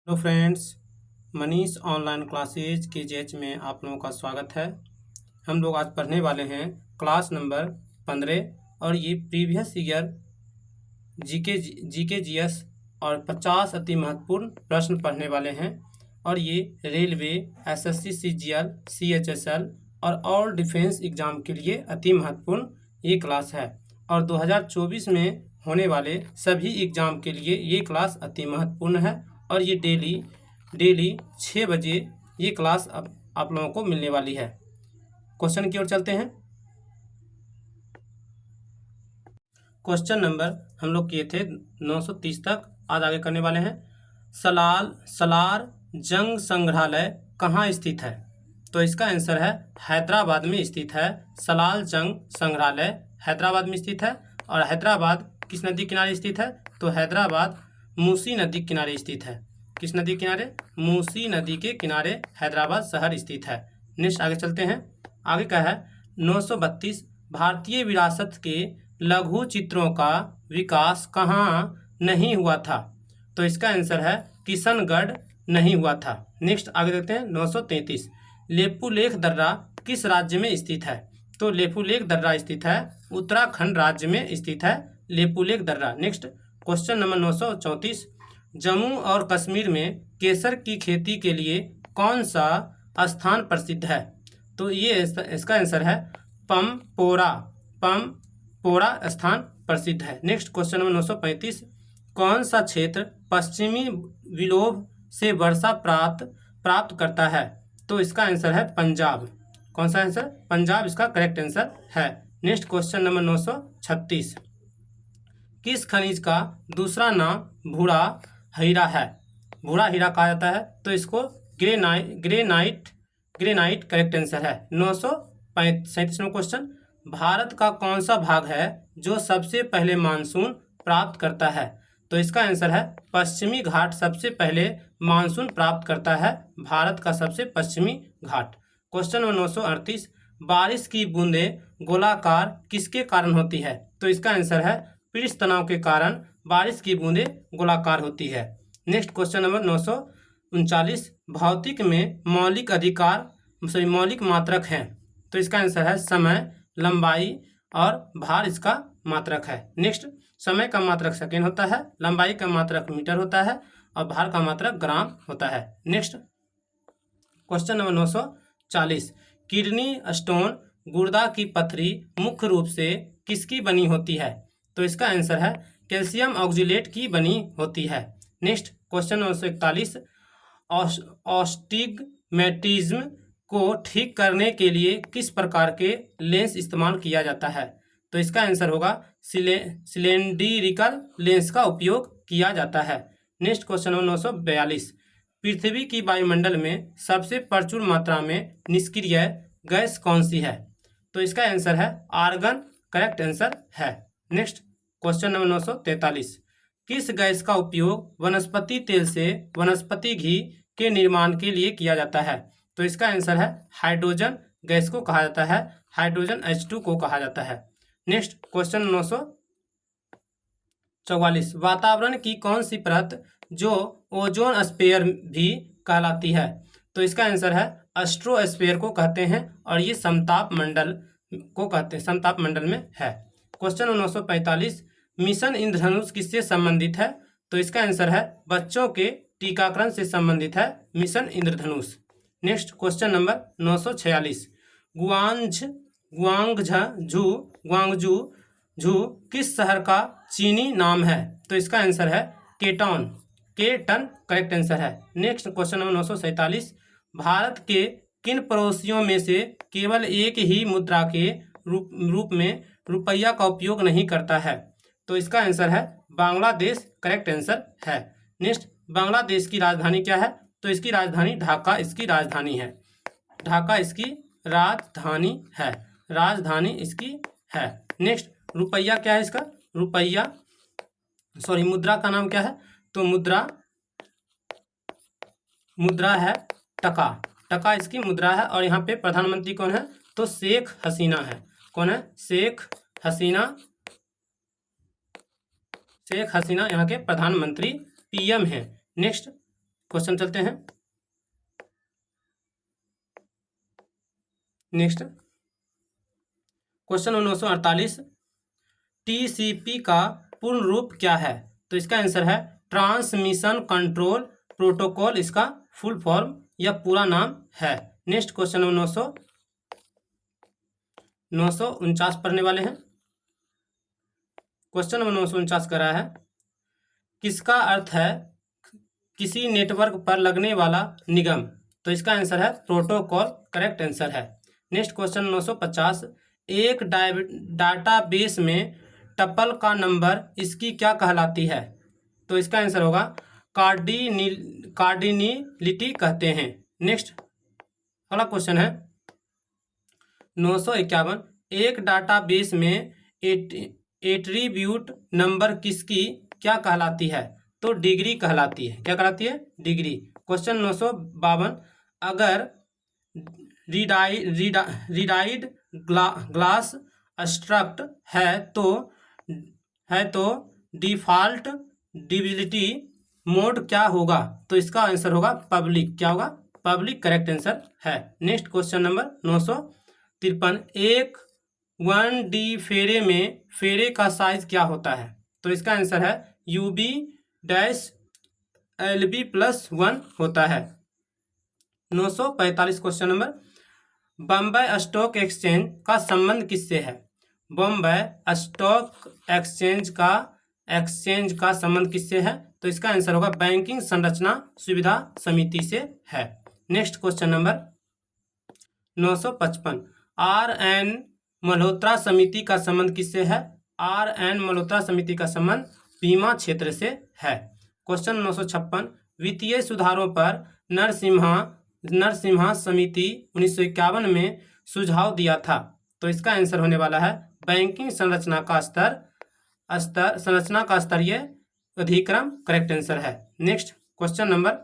Hello friends, Manish online classes के जेच में आप लोगों का स्वागत है। हम लोग आज पढ़ने वाले हैं क्लास नंबर 15 और ये प्रीवियस ईयर जीके जीएस और 50 अति महत्वपूर्ण प्रश्न पढ़ने वाले हैं। और ये रेलवे, एसएससी, सीजीएल, सीएचएसएल और ऑल डिफेंस एग्जाम के लिए अति महत्वपूर्ण ये क्लास है। और 2024 में होने वाले सभी एग्जाम के लिए ये क्लास अति महत्वपूर्ण है। और ये डेली 6 बजे ये क्लास अब आप लोगों को मिलने वाली है। क्वेश्चन की ओर चलते हैं। क्वेश्चन नंबर हम लोग किए थे 930 तक, आज आगे करने वाले हैं। सलार जंग संग्रहालय कहाँ स्थित है? तो इसका आंसर है हैदराबाद में स्थित है। सलाल जंग संग्रहालय हैदराबाद में स्थित है। और हैदराबाद किस नदी किनारे स्थित है? तो हैदराबाद मूसी नदी किनारे स्थित है। किस नदी किनारे? मूसी नदी के किनारे हैदराबाद शहर स्थित है। नेक्स्ट आगे चलते हैं। आगे क्या है? 932 भारतीय विरासत के लघु चित्रों का विकास कहाँ नहीं हुआ था? तो इसका आंसर है किशनगढ़ नहीं हुआ था। नेक्स्ट आगे देखते हैं। 933 लेपुलेख दर्रा किस राज्य में स्थित है? तो लेपुलेख दर्रा स्थित है उत्तराखंड राज्य में स्थित है लेपुलेख दर्रा। नेक्स्ट क्वेश्चन नंबर 934 जम्मू और कश्मीर में केसर की खेती के लिए कौन सा स्थान प्रसिद्ध है? तो ये इसका आंसर है पम्पोरा स्थान प्रसिद्ध है। नेक्स्ट क्वेश्चन नंबर 935 कौन सा क्षेत्र पश्चिमी विलोभ से वर्षा प्राप्त करता है? तो इसका आंसर है पंजाब। कौन सा आंसर? पंजाब इसका करेक्ट आंसर है। नेक्स्ट क्वेश्चन नंबर 936 किस खनिज का दूसरा नाम भूरा हीरा है? भूरा हीरा कहा जाता है, तो इसको ग्रेनाइट करेक्ट आंसर है। 937वां क्वेश्चन भारत का कौन सा भाग है जो सबसे पहले मानसून प्राप्त करता है? तो इसका आंसर है पश्चिमी घाट सबसे पहले मानसून प्राप्त करता है, भारत का सबसे पश्चिमी घाट। क्वेश्चन नंबर 938 बारिश की बूंदें गोलाकार किसके कारण होती है? तो इसका आंसर है पृष्ठ तनाव के कारण बारिश की बूंदें गोलाकार होती है। नेक्स्ट क्वेश्चन नंबर 939 भौतिक में मौलिक मात्रक हैं, तो इसका आंसर है समय, लंबाई और भार इसका मात्रक है। नेक्स्ट समय का मात्रक सेकेंड होता है, लंबाई का मात्रक मीटर होता है और भार का मात्रक ग्राम होता है। Next question number 940 kidney stone गुर्दा की पथरी मुख्य रूप से किसकी बनी होती है? तो इसका आंसर है कैल्शियम ऑक्जेलेट की बनी होती है। नेक्स्ट क्वेश्चन 941 ऑस्टिग्मेटिज्म को ठीक करने के लिए किस प्रकार के लेंस इस्तेमाल किया जाता है? तो इसका आंसर होगा सिलेंडरिकल लेंस का उपयोग किया जाता है। नेक्स्ट क्वेश्चन 942 पृथ्वी की वायुमंडल में सबसे प्रचुर मात्रा में निष्क्रिय गैस कौन सी है? तो इसका आंसर है आर्गन करेक्ट आंसर है। नेक्स्ट क्वेश्चन नंबर 943 किस गैस का उपयोग वनस्पति तेल से वनस्पति घी के निर्माण के लिए किया जाता है? तो इसका आंसर है हाइड्रोजन गैस को कहा जाता है, हाइड्रोजन H2 को कहा जाता है। नेक्स्ट क्वेश्चन 944 वातावरण की कौन सी परत जो ओजोन स्पेयर भी कहलाती है? तो इसका आंसर है एस्ट्रोस्फीयर को कहते हैं और ये समताप मंडल को कहते हैं, समताप मंडल में है। क्वेश्चन 945 मिशन इंद्रधनुष किससे संबंधित है? तो इसका आंसर है बच्चों के टीकाकरण से संबंधित है मिशन इंद्रधनुष। नेक्स्ट क्वेश्चन नंबर 946 गुआंगझू किस शहर का चीनी नाम है? तो इसका आंसर है केटन करेक्ट आंसर है। नेक्स्ट क्वेश्चन नंबर 947 भारत के किन पड़ोसियों में से केवल एक ही मुद्रा के रूप में रुपया का उपयोग नहीं करता है? तो इसका आंसर है बांग्लादेश करेक्ट आंसर है। नेक्स्ट बांग्लादेश की राजधानी क्या है? तो इसकी राजधानी ढाका इसकी राजधानी है। ढाका इसकी राजधानी इसकी है। नेक्स्ट रुपया क्या है इसका? मुद्रा का नाम क्या है? तो मुद्रा है टका इसकी मुद्रा है। और यहाँ पे प्रधानमंत्री कौन है? तो शेख हसीना है। कौन है? शेख हसीना यहाँ के प्रधानमंत्री PM हैं। नेक्स्ट क्वेश्चन चलते हैं नेक्स्ट। क्वेश्चन 948, टीसीपी का पूर्ण रूप क्या है? तो इसका आंसर है ट्रांसमिशन कंट्रोल प्रोटोकॉल, इसका फुल फॉर्म या पूरा नाम है। नेक्स्ट क्वेश्चन नंबर 949 पढ़ने वाले हैं। क्वेश्चन नंबर 949 कर रहा है, किसका अर्थ है किसी नेटवर्क पर लगने वाला निगम? तो इसका आंसर है प्रोटोकॉल, करेक्ट आंसर है। नेक्स्ट क्वेश्चन 950, एक डाटाबेस में टपल का नंबर इसकी क्या कहलाती है? तो इसका आंसर होगा कार्डिनिलिटी कहते हैं। नेक्स्ट अगला क्वेश्चन है 951, एक डाटाबेस में एट्रीब्यूट नंबर किसकी क्या कहलाती है? तो डिग्री कहलाती है। क्या कहलाती है? डिग्री। क्वेश्चन 952, अगर रीडाइड ग्लास स्ट्रक्ट है तो डिफॉल्ट डिविजिबिलिटी मोड क्या होगा? तो इसका आंसर होगा पब्लिक। क्या होगा? पब्लिक, करेक्ट आंसर है। नेक्स्ट क्वेश्चन नंबर 953, एक 1D फेरे में फेरे का साइज क्या होता है? तो इसका आंसर है UB-LB+1 होता है। 945 question number, Bombay stock exchange का संबंध किससे है? बम्बई स्टॉक एक्सचेंज का संबंध किससे है? तो इसका आंसर होगा बैंकिंग संरचना सुविधा समिति से है। Next question number 955, RN Malhotra समिति का संबंध किससे है? RN मल्होत्रा समिति का संबंध बीमा क्षेत्र से है। क्वेश्चन 956, वित्तीय सुधारों पर नरसिम्हा समिति 1951 में सुझाव दिया था। तो इसका आंसर होने वाला है बैंकिंग संरचना का स्तरीय अधिक्रम, करेक्ट आंसर है। Next question number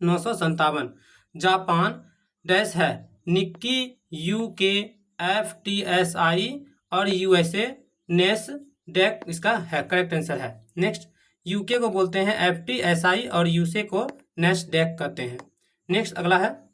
957, Japan dash है निक्की, UK, FTSI और USA नेस्डैक, इसका है करेक्ट आंसर है। नेक्स्ट UK को बोलते हैं FTSI और USA को नेस्डैक कहते हैं। नेक्स्ट अगला है,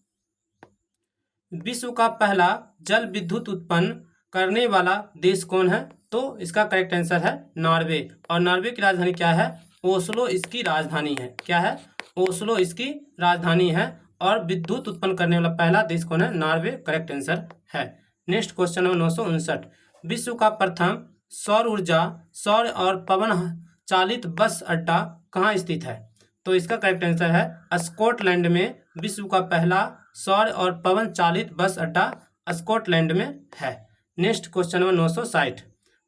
विश्व का पहला जल विद्युत उत्पन्न करने वाला देश कौन है? तो इसका करेक्ट आंसर है नॉर्वे। और नॉर्वे की राजधानी क्या है? ओस्लो इसकी राजधानी है। क्या है? ओस्लो इसकी राजधानी है। और विद्युत उत्पन्न करने वाला पहला देश कौन है? नॉर्वे, करेक्ट आंसर है। नेक्स्ट क्वेश्चन नंबर 959, विश्व का प्रथम सौर और पवन चालित बस अड्डा कहाँ स्थित है? तो इसका करेक्ट आंसर है स्कॉटलैंड में विश्व का पहला सौर और पवन चालित बस अड्डा स्कॉटलैंड में है। नेक्स्ट क्वेश्चन नंबर 960,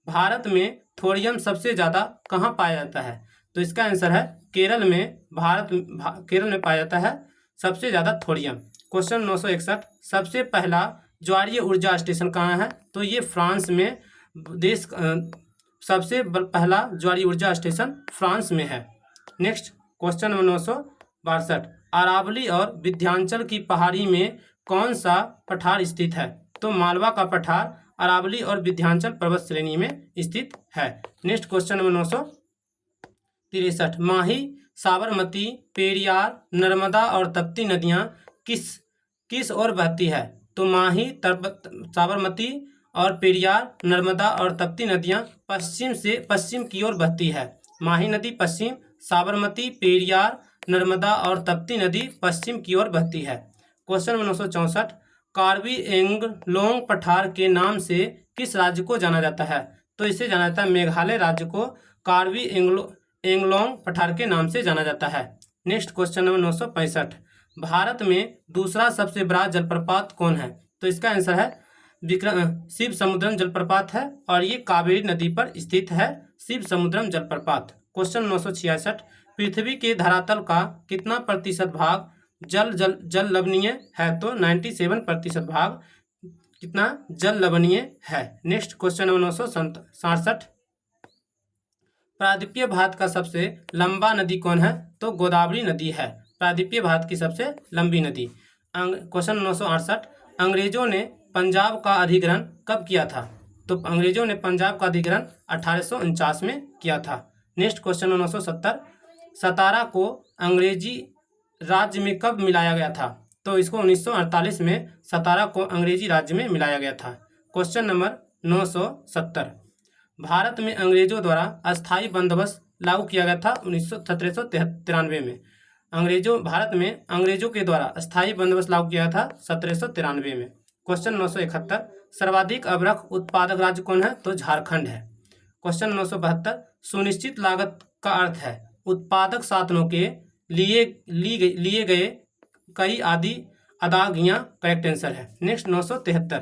भारत में थोरियम सबसे ज़्यादा कहाँ पाया जाता है? तो इसका आंसर है केरल में। केरल में पाया जाता है सबसे ज़्यादा थोरियम। क्वेश्चन 961, सबसे पहला ज्वारीय ऊर्जा स्टेशन कहाँ है? तो ये फ्रांस में सबसे पहला ज्वारीय ऊर्जा स्टेशन फ्रांस में है। नेक्स्ट क्वेश्चन नंबर 962, अरावली और विंध्याचल की पहाड़ी में कौन सा पठार स्थित है? तो मालवा का पठार अरावली और विंध्याचल पर्वत श्रेणी में स्थित है। नेक्स्ट क्वेश्चन नंबर 963, माही, साबरमती, पेरियार, नर्मदा और तप्ती नदियाँ किस ओर बहती है? तो माही, साबरमती और पेरियार, नर्मदा और तप्ती नदियाँ पश्चिम की ओर बहती है। माही नदी पश्चिम, साबरमती, पेरियार, नर्मदा और तप्ती नदी पश्चिम की ओर बहती है। क्वेश्चन नंबर 964, कार्बी एंगलोंग पठार के नाम से किस राज्य को जाना जाता है? तो इसे जाना जाता है मेघालय राज्य को कार्बी एंगलोंग पठार के नाम से जाना जाता है। नेक्स्ट क्वेश्चन नंबर 965, भारत में दूसरा सबसे बड़ा जलप्रपात कौन है? तो इसका आंसर है शिव समुद्रम जलप्रपात है और ये कावेरी नदी पर स्थित है शिव समुद्रम जलप्रपात। क्वेश्चन 966, पृथ्वी के धरातल का कितना प्रतिशत भाग जल लवणीय है? तो 97% भाग कितना जल लवणीय है। नेक्स्ट क्वेश्चन नंबर 967, प्रायद्वीपीय भारत का सबसे लंबा नदी कौन है? तो गोदावरी नदी है प्रायद्वीपीय भारत की सबसे लंबी नदी। क्वेश्चन 968, अंग्रेजों ने पंजाब का अधिग्रहण कब किया था? तो अंग्रेजों ने पंजाब का अधिग्रहण 1849 में किया था। नेक्स्ट क्वेश्चन 970, सतारा को राज्य में कब मिलाया गया था? तो इसको 1948 में सतारा को अंग्रेजी राज्य में मिलाया गया था। क्वेश्चन नंबर 970, भारत में अंग्रेजों द्वारा अस्थायी बंदोबस्त लागू किया गया था 1793 में। भारत में अंग्रेजों के द्वारा अस्थायी बंदोबस्त लागू किया था 1793 में। क्वेश्चन 971, सर्वाधिक अभ्रक उत्पादक राज्य कौन है? तो झारखंड है। क्वेश्चन 972, सुनिश्चित लागत का अर्थ है उत्पादक साधनों के लिए गए कई आदि अदागियां। करेक्ट आंसर है। नेक्स्ट 973,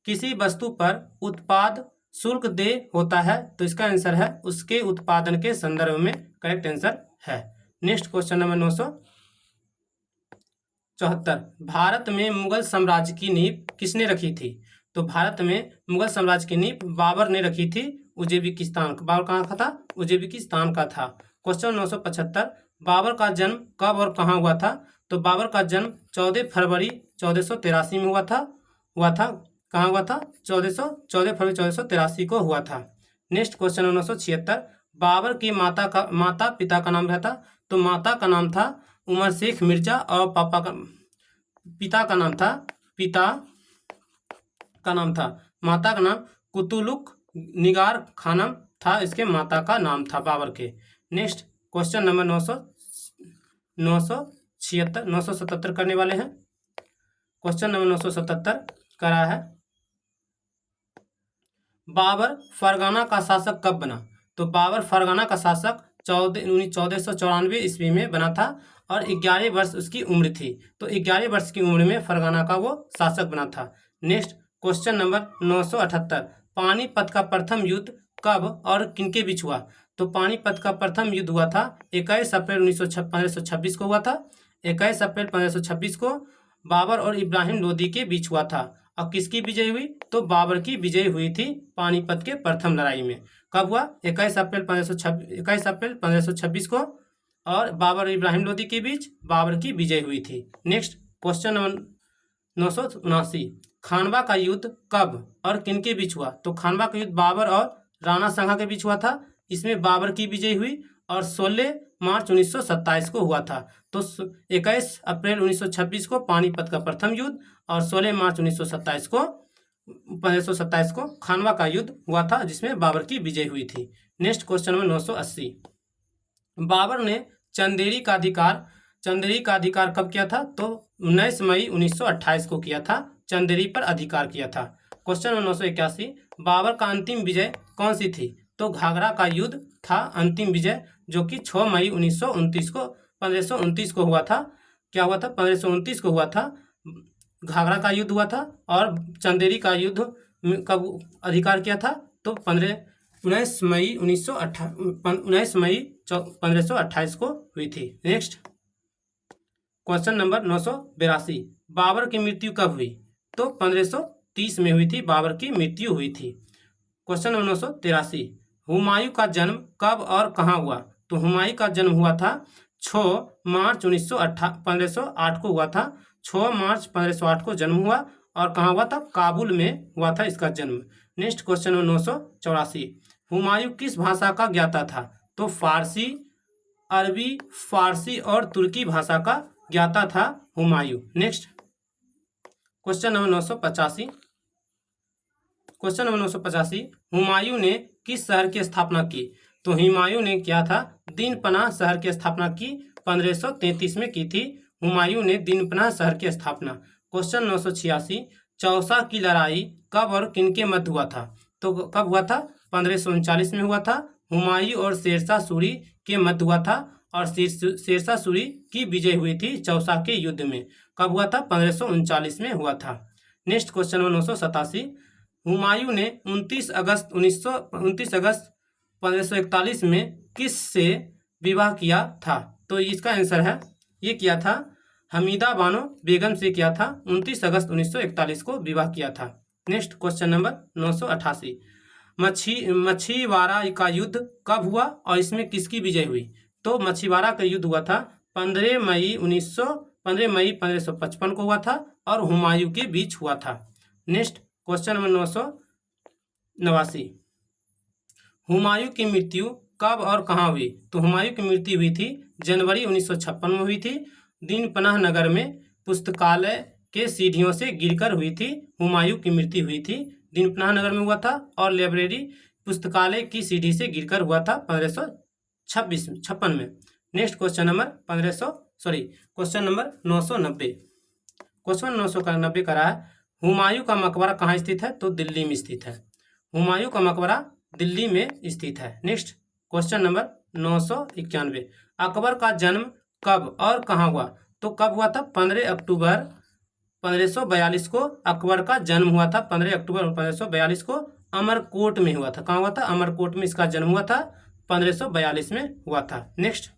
किसी वस्तु पर उत्पाद शुल्क देय होता है, तो इसका आंसर है उसके उत्पादन के संदर्भ में। करेक्ट आंसर है। नेक्स्ट क्वेश्चन नंबर 974, भारत में मुगल साम्राज्य की नींव किसने रखी थी? तो भारत में मुगल साम्राज्य की नींव बाबर ने रखी थी। बाबर कहाँ का था? उज्बेकिस्तान का था। क्वेश्चन 975, बाबर का जन्म कब और कहाँ हुआ था? तो बाबर का जन्म 14 फरवरी 1483 में हुआ था। कहाँ हुआ था? 14 फरवरी 1483 को हुआ था। नेक्स्ट क्वेश्चन 976, बाबर की माता पिता का नाम क्या था? तो माता का नाम था उमर शेख मिर्जा और पिता का नाम था माता का नाम कुतुलुक निगार खानम था। इसके माता का नाम था बाबर के। नेक्स्ट क्वेश्चन नंबर 977 करने वाले हैं। क्वेश्चन नंबर 977 करा है, बाबर फरगाना का शासक कब बना? तो बाबर फरगाना का शासक 1494 ईस्वी में बना था और 11 वर्ष उसकी उम्र थी। तो 11 वर्ष की उम्र में फरगाना का वो शासक बना था। नेक्स्ट क्वेश्चन नंबर 978, पानीपत का प्रथम युद्ध कब और किनके बीच हुआ? तो पानीपत का प्रथम युद्ध हुआ था 21 अप्रैल 1526 को हुआ था। 21 अप्रैल 1526 को बाबर और इब्राहिम लोदी के बीच हुआ था। और किसकी विजय हुई? तो बाबर की विजय हुई थी पानीपत के प्रथम लड़ाई में। कब हुआ? 21 अप्रैल 1526 को, और बाबर और इब्राहिम लोदी के बीच बाबर की विजय हुई थी। नेक्स्ट क्वेश्चन नंबर 979, खानवा का युद्ध कब और किनके बीच हुआ? तो खानवा का युद्ध बाबर और राणा सांगा के बीच हुआ था। इसमें बाबर की विजय हुई और 16 मार्च 1927 को हुआ था। तो 21 अप्रैल 1926 को पानीपत का प्रथम युद्ध और 16 मार्च 1527 को खानवा का युद्ध हुआ था, जिसमें बाबर की विजय हुई थी। नेक्स्ट क्वेश्चन नंबर 980, बाबर ने चंदेरी का अधिकार कब किया था? तो 19 मई 1928 को किया था। चंदेरी पर अधिकार किया था। क्वेश्चन नंबर 981, बाबर का अंतिम विजय कौन सी थी? तो घाघरा का युद्ध था अंतिम विजय, जो कि 6 मई 1529 को हुआ था। क्या हुआ था? 1529 को हुआ था। घाघरा का युद्ध हुआ था। और चंदेरी का युद्ध कब अधिकार किया था? तो 19 मई 1528 को हुई थी। नेक्स्ट क्वेश्चन नंबर 982, बाबर की मृत्यु कब हुई? तो 1530 में हुई थी, बाबर की मृत्यु हुई थी। क्वेश्चन नंबर 983, हुमायूं का जन्म कब और कहाँ हुआ? तो हुमायूं का जन्म हुआ था 6 मार्च 1508 को हुआ था। 6 मार्च 1508 को जन्म हुआ और कहाँ हुआ था? काबुल में हुआ था इसका जन्म। नेक्स्ट क्वेश्चन नंबर 984, हुमायूं किस भाषा का ज्ञाता था? तो फारसी, अरबी, फारसी और तुर्की भाषा का ज्ञाता था Humayun. Next question number 985, Humayun ने किस शहर की स्थापना की? तो हुमायूं ने क्या था? दीनपनाह शहर की स्थापना की 1533 में की थी। हुमायूं ने दीनपनाह शहर की स्थापना। क्वेश्चन 986, चौसा की लड़ाई कब और किनके मध्य हुआ था? तो कब हुआ था? 1539 में हुआ था। हुमायूं और शेरशाह सूरी के मध्य हुआ था और शेरशाह सूरी की विजय हुई थी चौसा के युद्ध में। कब हुआ था? 1539 में हुआ था। नेक्स्ट क्वेश्चन 987, हुमायूं ने 29 अगस्त 1541 में किस से विवाह किया था? तो इसका आंसर है, ये किया था हमीदा बानो बेगम से किया था। 29 अगस्त 1941 को विवाह किया था। नेक्स्ट क्वेश्चन नंबर 988, मछीवाड़ा का युद्ध कब हुआ और इसमें किसकी विजय हुई? तो मछीवाड़ा का युद्ध हुआ था 15 मई 1555 को हुआ था और हुमायूं के बीच हुआ था। नेक्स्ट क्वेश्चन नंबर 989, हुमायूं की मृत्यु कब और कहाँ हुई? तो हुमायूं की मृत्यु हुई थी जनवरी 1956 में हुई थी दीनपनाह नगर में पुस्तकालय के सीढ़ियों से गिरकर हुई थी हुमायूं की मृत्यु हुई थी। दीनपनाह नगर में हुआ था और लाइब्रेरी पुस्तकालय की सीढ़ी से गिरकर हुआ था 1556 में। Next question number 990। क्वेश्चन 990 का रहा है हुमायूं का मकबरा कहाँ स्थित है? तो दिल्ली में स्थित है। हुमायूं का मकबरा दिल्ली में स्थित है। Next question number 991। अकबर का जन्म कब और कहाँ हुआ? तो कब हुआ था? 15 अक्टूबर 1542 को अकबर का जन्म हुआ था। 15 अक्टूबर 1542 को अमरकोट में हुआ था। कहाँ हुआ था? अमरकोट में इसका जन्म हुआ था। 1542 में हुआ था। Next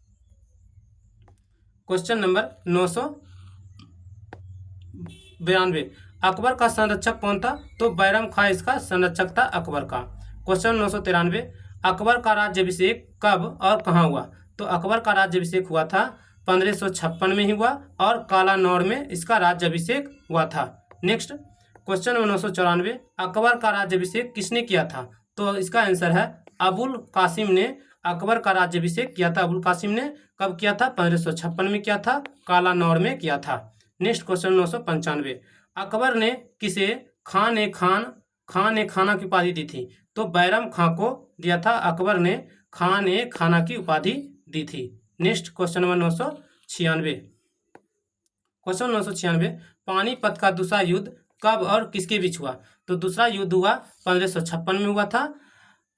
question number 992। अकबर का संरक्षक कौन था? तो बैरम खां इसका संरक्षक था अकबर का। क्वेश्चन 993। अकबर का राज्याभिषेक कब और कहाँ हुआ? तो अकबर का राज्याभिषेक हुआ था 1556 में ही हुआ और कालानौर में इसका राज्याभिषेक हुआ था। Next question number 994। अकबर का राज्याभिषेक किसने किया था? तो इसका आंसर है अबुल कासिम ने अकबर का राज्याभिषेक किया था। अबुल कासिम ने कब किया था? 1556 में किया था, कालानौर में किया था। Next question 995। अकबर ने किसे खान ए खाना की उपाधि दी थी? तो बैरम खां को दिया था। अकबर ने खान ए खाना की उपाधि दी थी। Next question number 996। Question 996। Panipat का दूसरा युद्ध कब और किसके बीच हुआ? तो दूसरा युद्ध हुआ 1556 में हुआ था।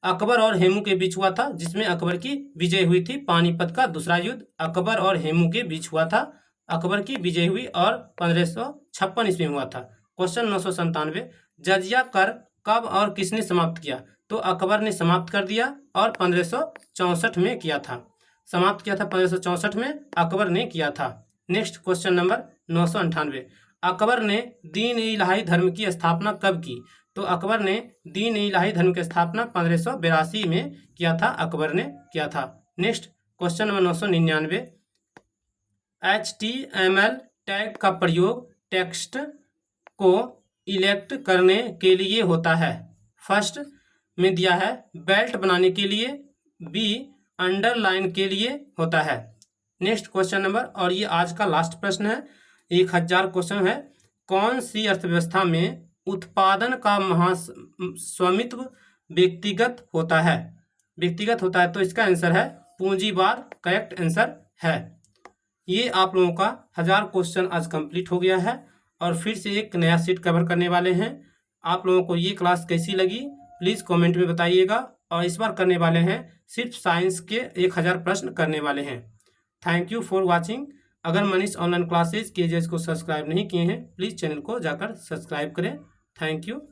अकबर और हेमू के बीच हुआ था, जिसमें अकबर की विजय हुई थी। पानीपत का दूसरा युद्ध अकबर और हेमू के बीच हुआ था। अकबर की विजय हुई और 1556 ईस्वी में हुआ था। क्वेश्चन 997। जजिया कर कब और किसने समाप्त किया? तो अकबर ने समाप्त कर दिया और 1564 में किया था। समाप्त किया था 1564 में अकबर ने किया था। Next question number 998। अकबर ने दीन इलाही धर्म की स्थापना कब की? तो अकबर ने दीन इलाही धर्म की स्थापना 1582 में किया था। अकबर ने किया था। Next question number 999। HTML tag का प्रयोग टेक्स्ट को इलेक्ट करने के लिए होता है। फर्स्ट में दिया है बेल्ट बनाने के लिए, बी अंडरलाइन के लिए होता है। नेक्स्ट क्वेश्चन नंबर, और ये आज का लास्ट प्रश्न है, 1000 क्वेश्चन है। कौन सी अर्थव्यवस्था में उत्पादन का महास्वामित्व व्यक्तिगत होता है? व्यक्तिगत होता है, तो इसका आंसर है पूंजीवाद करेक्ट आंसर है। ये आप लोगों का 1000 क्वेश्चन आज कंप्लीट हो गया है और फिर से एक नया सीट कवर करने वाले हैं। आप लोगों को ये क्लास कैसी लगी प्लीज़ कमेंट में बताइएगा। और इस बार करने वाले हैं सिर्फ साइंस के 1000 प्रश्न करने वाले हैं। Thank you for watching. अगर मनीष ऑनलाइन क्लासेज KJS को सब्सक्राइब नहीं किए हैं प्लीज़ चैनल को जाकर सब्सक्राइब करें। Thank you.